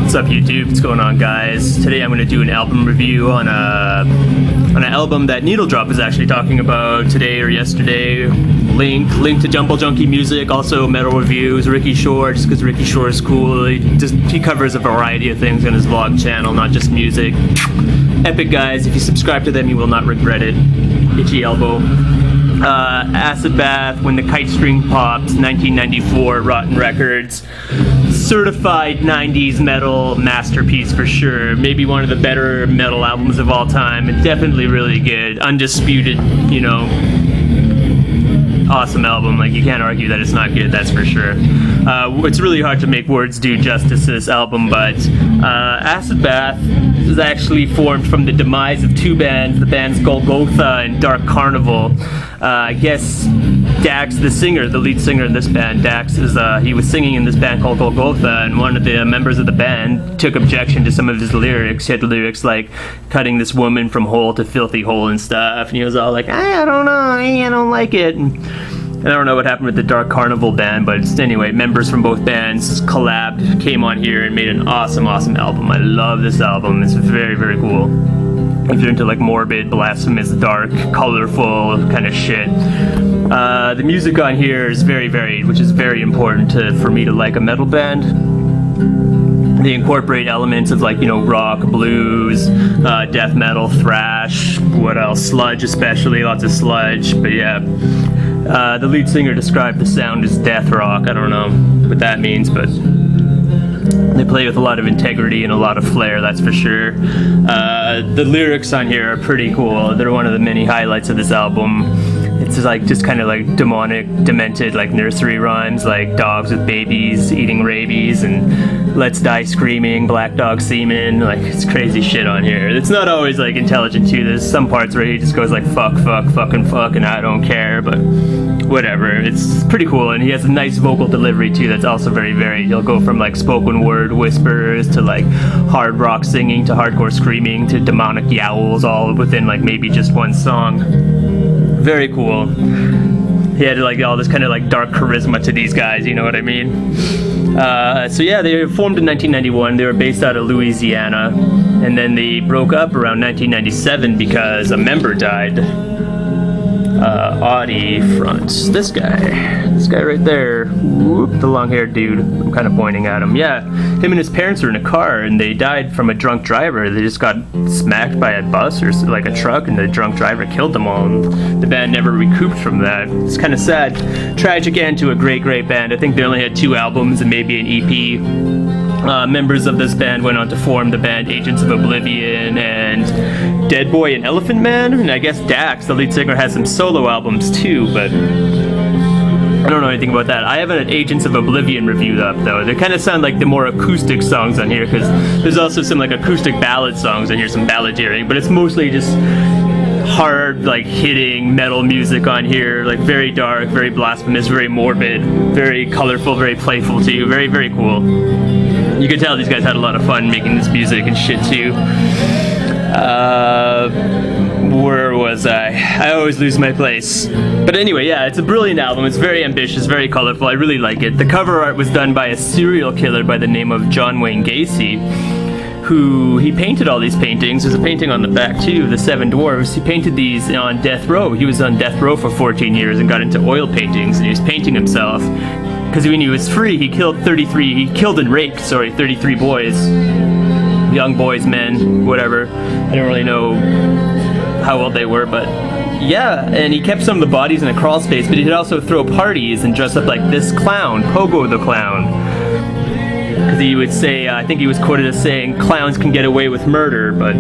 What's up, YouTube? What's going on, guys? Today I'm going to do an album review on an album that Needle Drop is actually talking about today or yesterday. Link to Jumble Junkie Music, also metal reviews, Ricky Shore, just because Ricky Shore is cool. He covers a variety of things on his vlog channel, not just music. Epic guys, if you subscribe to them you will not regret it. Itchy elbow. Acid Bath, When the Kite String Pops, 1994, Rotten Records. Certified 90s metal masterpiece for sure. Maybe one of the better metal albums of all time, and definitely really good. Undisputed, you know, awesome album. Like, you can't argue that it's not good, that's for sure. It's really hard to make words do justice to this album, but Acid Bath is actually formed from the demise of two bands, the bands Golgotha and Dark Carnival. I guess Dax, the singer, the lead singer in this band, Dax, he was singing in this band called Golgotha, and one of the members of the band took objection to some of his lyrics. He had lyrics like cutting this woman from hole to filthy hole and stuff, and he was all like, I don't know, I don't like it. And I don't know what happened with the Dark Carnival band, but anyway, members from both bands collabed, came on here, and made an awesome album. I love this album. It's very, very cool. If you're into like morbid, blasphemous, dark, colorful kind of shit. The music on here is very varied, which is very important for me to like a metal band. They incorporate elements of, like, you know, rock, blues, death metal, thrash, what else? Sludge, especially, lots of sludge. But yeah, the lead singer described the sound as death rock. I don't know what that means, but they play with a lot of integrity and a lot of flair, that's for sure. The lyrics on here are pretty cool. They're one of the many highlights of this album. It's just kind of like demonic, demented, like nursery rhymes, like dogs with babies eating rabies and let's die screaming, black dog semen. Like, it's crazy shit on here. It's not always like intelligent too. There's some parts where he just goes like fuck, and I don't care, but whatever. It's pretty cool, and he has a nice vocal delivery too that's also very varied. He'll go from like spoken word whispers to like hard rock singing to hardcore screaming to demonic yowls, all within like maybe just one song. Very cool. He had like all this kind of like dark charisma to these guys, you know what I mean? So yeah, they were formed in 1991. They were based out of Louisiana, and then they broke up around 1997 because a member died. Audie fronts. This guy right there. Whoop, the long-haired dude. I'm kind of pointing at him. Yeah, him and his parents were in a car, and they died from a drunk driver. They just got smacked by a bus or like a truck, and the drunk driver killed them all. And the band never recouped from that. It's kind of sad. Tragic end to a great band. I think they only had 2 albums and maybe an EP. Members of this band went on to form the band Agents of Oblivion and Dead Boy and Elephant Man, and I guess Dax, the lead singer, has some solo albums too, but I don't know anything about that. I have an Agents of Oblivion reviewed up though. They kind of sound like the more acoustic songs on here, because there's also some like acoustic ballad songs on here, some balladeering, but it's mostly just hard, like hitting metal music on here, like very dark, very blasphemous, very morbid, very colorful, very playful too. Very cool. You can tell these guys had a lot of fun making this music and shit too. Where was I? I always lose my place. But anyway, yeah, it's a brilliant album. It's very ambitious, very colorful. I really like it. The cover art was done by a serial killer by the name of John Wayne Gacy, who he painted all these paintings. There's a painting on the back too, the 7 Dwarves. He painted these on death row. He was on death row for 14 years and got into oil paintings, and he was painting himself. Because when he was free, he killed and raped 33 boys. Young boys, men, whatever. I don't really know how old they were, but yeah, and he kept some of the bodies in a crawl space, but he'd also throw parties and dress up like this clown, Pogo the Clown. Because he would say, I think he was quoted as saying, clowns can get away with murder, but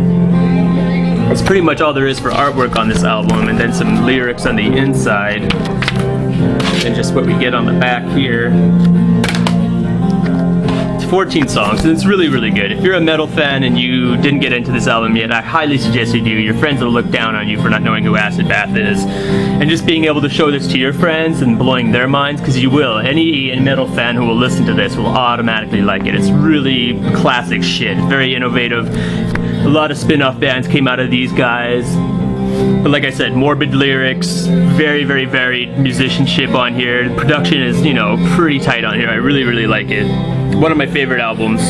that's pretty much all there is for artwork on this album, and then some lyrics on the inside. And just what we get on the back here. It's 14 songs, and it's really good. If you're a metal fan and you didn't get into this album yet, I highly suggest you do. Your friends will look down on you for not knowing who Acid Bath is. And just being able to show this to your friends and blowing their minds, because you will. Any metal fan who will listen to this will automatically like it. It's really classic shit. It's very innovative. A lot of spin-off bands came out of these guys. But like I said, morbid lyrics, very varied musicianship on here. The production is, you know, pretty tight on here. I really like it. One of my favorite albums.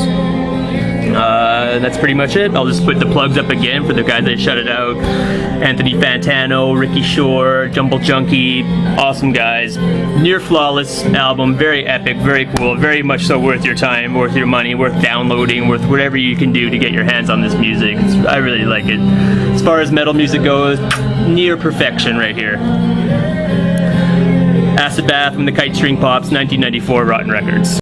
That's pretty much it. I'll just put the plugs up again for the guys that shut it out. Anthony Fantano, Ricky Shore, Jumble Junkie, awesome guys. Near flawless album, very epic, very cool, very much so worth your time, worth your money, worth downloading, worth whatever you can do to get your hands on this music. I really like it. As far as metal music goes, near perfection right here. Acid Bath from the Kite String Pops, 1994, Rotten Records.